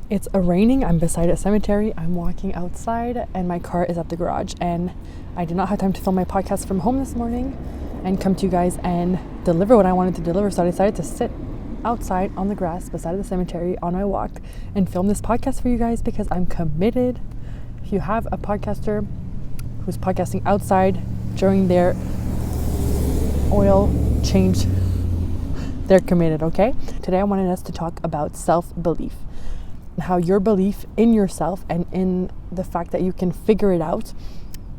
It's raining. I'm beside a cemetery. I'm walking outside and my car is at the garage. And I did not have time to film my podcast from home this morning and come to you guys and deliver what I wanted to deliver. So I decided to sit outside on the grass beside the cemetery on my walk and film this podcast for you guys because I'm committed. If you have a podcaster who's podcasting outside during their oil change, they're committed, okay? Today I wanted us to talk about self-belief. How your belief in yourself and in the fact that you can figure it out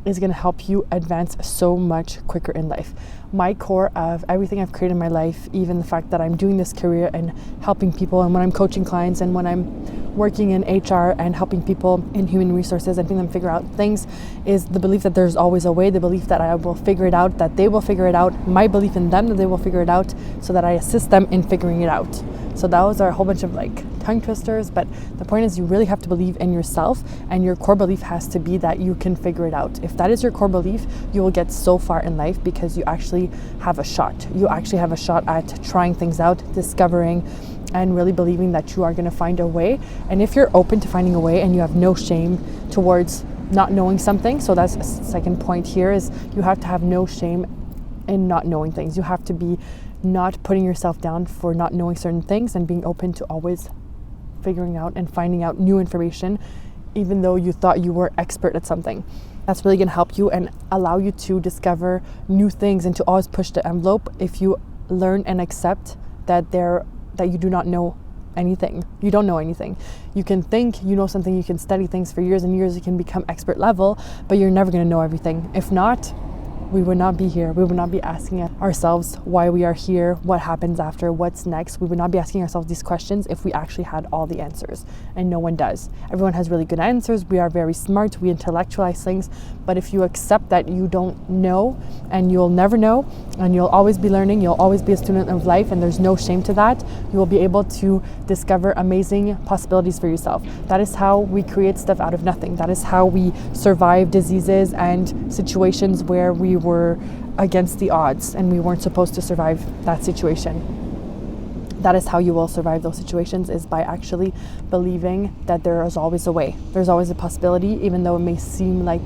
is going to help you advance so much quicker in life. My core of everything I've created in my life, even the fact that I'm doing this career and helping people, and when I'm coaching clients and when I'm working in HR and helping people in human resources and helping them figure out things, is the belief that there's always a way, the belief that I will figure it out, that they will figure it out, my belief in them that they will figure it out, so that I assist them in figuring it out. So those are a whole bunch of tongue twisters, but the point is you really have to believe in yourself, and your core belief has to be that you can figure it out. If that is your core belief, you will get so far in life because you actually have a shot. You actually have a shot at trying things out, discovering, and really believing that you are going to find a way. And if you're open to finding a way and you have no shame towards not knowing something, so that's a second point here, is you have to have no shame in not knowing things. You have to be not putting yourself down for not knowing certain things and being open to always figuring out and finding out new information, even though you thought you were expert at something. That's really going to help you and allow you to discover new things and to always push the envelope if you learn and accept that you do not know anything. You don't know anything. You can think you know something, you can study things for years and years, you can become expert level, but you're never going to know everything. If not, we would not be here. We would not be asking ourselves why we are here, what happens after, what's next. We would not be asking ourselves these questions if we actually had all the answers, and no one does. Everyone has really good answers. We are very smart. We intellectualize things. But if you accept that you don't know and you'll never know and you'll always be learning, you'll always be a student of life, and there's no shame to that, you will be able to discover amazing possibilities for yourself. That is how we create stuff out of nothing. That is how we survive diseases and situations where we were against the odds and we weren't supposed to survive that situation. That is how you will survive those situations, is by actually believing that there is always a way. There's always a possibility, even though it may seem like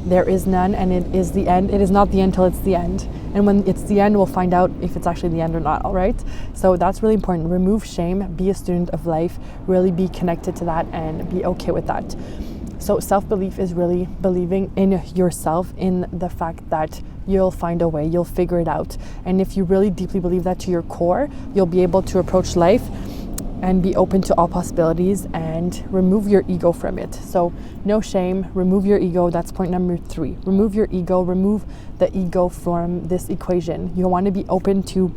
there is none and it is the end. It is not the end till it's the end. And when it's the end, we'll find out if it's actually the end or not, all right? So that's really important. Remove shame, be a student of life, really be connected to that and be okay with that. So self-belief is really believing in yourself, in the fact that you'll find a way, you'll figure it out. And if you really deeply believe that to your core, you'll be able to approach life and be open to all possibilities and remove your ego from it. So no shame, remove your ego. That's point number 3. Remove your ego, remove the ego from this equation. You want to be open to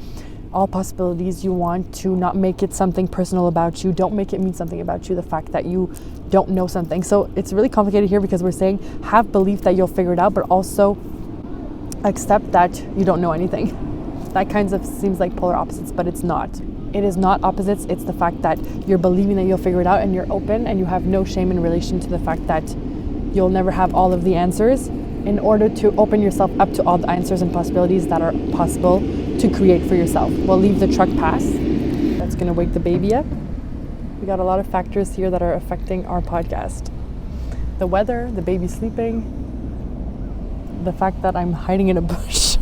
all possibilities. You want to not make it something personal about you. Don't make it mean something about you, the fact that you don't know something. So it's really complicated here because we're saying have belief that you'll figure it out, but also accept that you don't know anything. That kind of seems like polar opposites, but it's not. It is not opposites. It's the fact that you're believing that you'll figure it out and you're open and you have no shame in relation to the fact that you'll never have all of the answers, in order to open yourself up to all the answers and possibilities that are possible to create for yourself. We'll leave the truck pass. That's going to wake the baby up. We got a lot of factors here that are affecting our podcast. The weather, the baby sleeping, the fact that I'm hiding in a bush.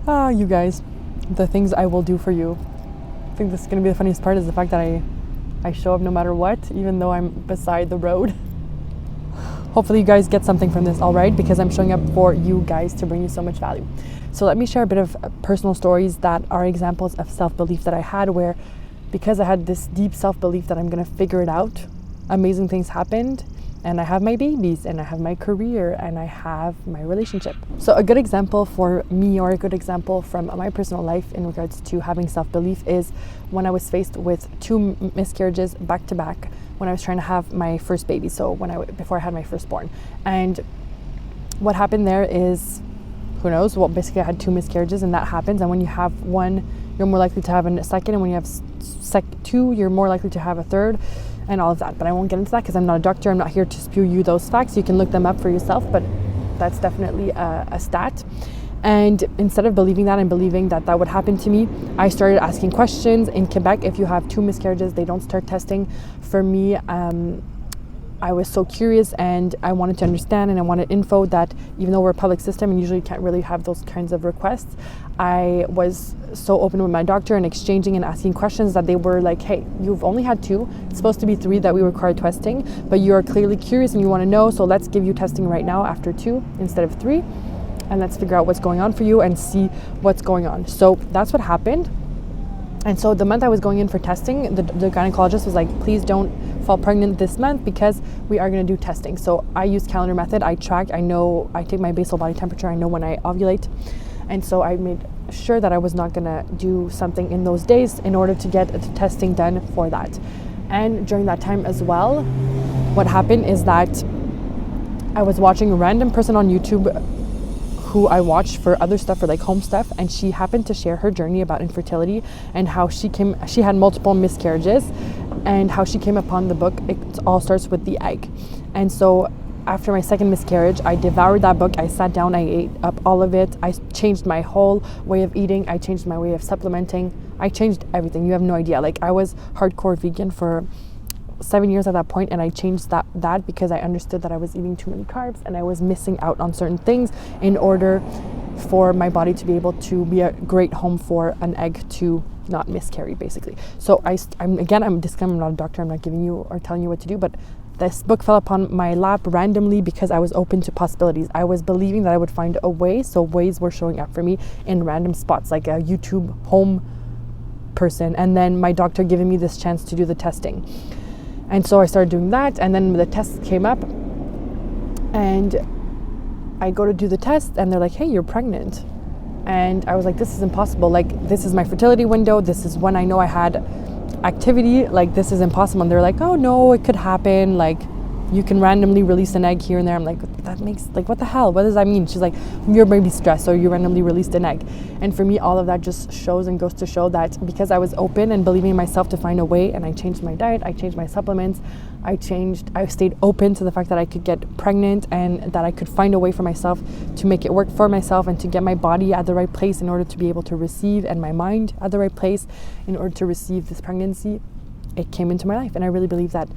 You guys, the things I will do for you. I think this is going to be the funniest part, is the fact that I show up no matter what, even though I'm beside the road. Hopefully you guys get something from this, all right? Because I'm showing up for you guys to bring you so much value. So let me share a bit of personal stories that are examples of self-belief that I had, where because I had this deep self-belief that I'm going to figure it out, amazing things happened. And I have my babies, and I have my career, and I have my relationship. So a good example for me, or a good example from my personal life in regards to having self-belief, is when I was faced with 2 miscarriages back to back when I was trying to have my first baby. So before I had my firstborn. And what happened there is, who knows? Well, basically I had 2 miscarriages, and that happens. And when you have one, you're more likely to have a second. And when you have 2, you're more likely to have a third. And all of that, but I won't get into that because I'm not a doctor. I'm not here to spew you those facts. You can look them up for yourself, but that's definitely a stat. And instead of believing that and believing that that would happen to me, I started asking questions. In Quebec, if you have 2 miscarriages, they don't start testing. For me, I was so curious and I wanted to understand, and I wanted info that even though we're a public system and usually can't really have those kinds of requests, I was so open with my doctor and exchanging and asking questions that they were like, hey, you've only had 2. It's supposed to be 3 that we require testing, but you're clearly curious and you want to know, so let's give you testing right now after 2 instead of 3. And let's figure out what's going on for you and see what's going on. So that's what happened. And so the month I was going in for testing, the gynecologist was like, please don't fall pregnant this month because we are going to do testing. So I use calendar method. I track. I know. I take my basal body temperature. I know when I ovulate. And so I made sure that I was not going to do something in those days in order to get the testing done for that. And during that time as well, what happened is that I was watching a random person on YouTube who I watched for other stuff, for like home stuff, and she happened to share her journey about infertility and how she had multiple miscarriages and how she came upon the book It All Starts with the Egg. And so after my second miscarriage, I devoured that book. I sat down, I ate up all of it. I changed my whole way of eating. I changed my way of supplementing. I changed everything. You have no idea. Like, I was hardcore vegan for 7 years at that point, and I changed that because I understood that I was eating too many carbs and I was missing out on certain things in order for my body to be able to be a great home for an egg to not miscarry, basically. So I'm not a doctor. I'm not giving you or telling you what to do, but this book fell upon my lap randomly because I was open to possibilities. I was believing that I would find a way, so ways were showing up for me in random spots, like a YouTube home person, and then my doctor giving me this chance to do the testing. And so I started doing that, and then the test came up, and I go to do the test, and they're like, hey, you're pregnant. And I was like, this is impossible. Like, this is my fertility window. This is when I know I had activity. Like, this is impossible. And they're like, oh, no, it could happen. Like, you can randomly release an egg here and there. I'm like, what the hell? What does that mean? She's like, you're maybe stressed, or you randomly released an egg. And for me, all of that just shows and goes to show that because I was open and believing in myself to find a way, and I changed my diet, I changed my supplements, I stayed open to the fact that I could get pregnant and that I could find a way for myself to make it work for myself and to get my body at the right place in order to be able to receive, and my mind at the right place in order to receive this pregnancy. It came into my life, and I really believe that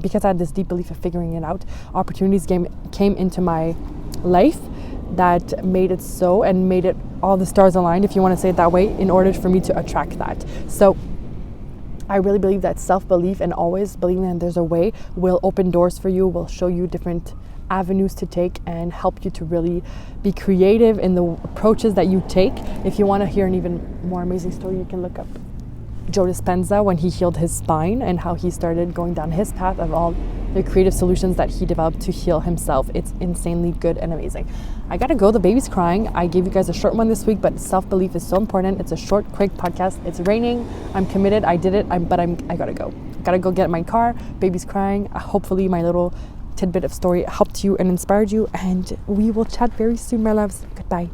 because I had this deep belief of figuring it out, opportunities came into my life that made it so, and made it all the stars aligned, if you want to say it that way, in order for me to attract that. So I really believe that self-belief and always believing that there's a way will open doors for you, will show you different avenues to take, and help you to really be creative in the approaches that you take. If you want to hear an even more amazing story, you can look up Joe Dispenza when he healed his spine and how he started going down his path of all the creative solutions that he developed to heal himself. It's insanely good and amazing. I gotta go. The baby's crying. I gave you guys a short one this week, but self-belief is so important. It's a short, quick podcast. It's raining. I'm committed. I did it. I gotta go. Gotta go get my car. Baby's crying. Hopefully my little tidbit of story helped you and inspired you, and we will chat very soon, my loves. Goodbye.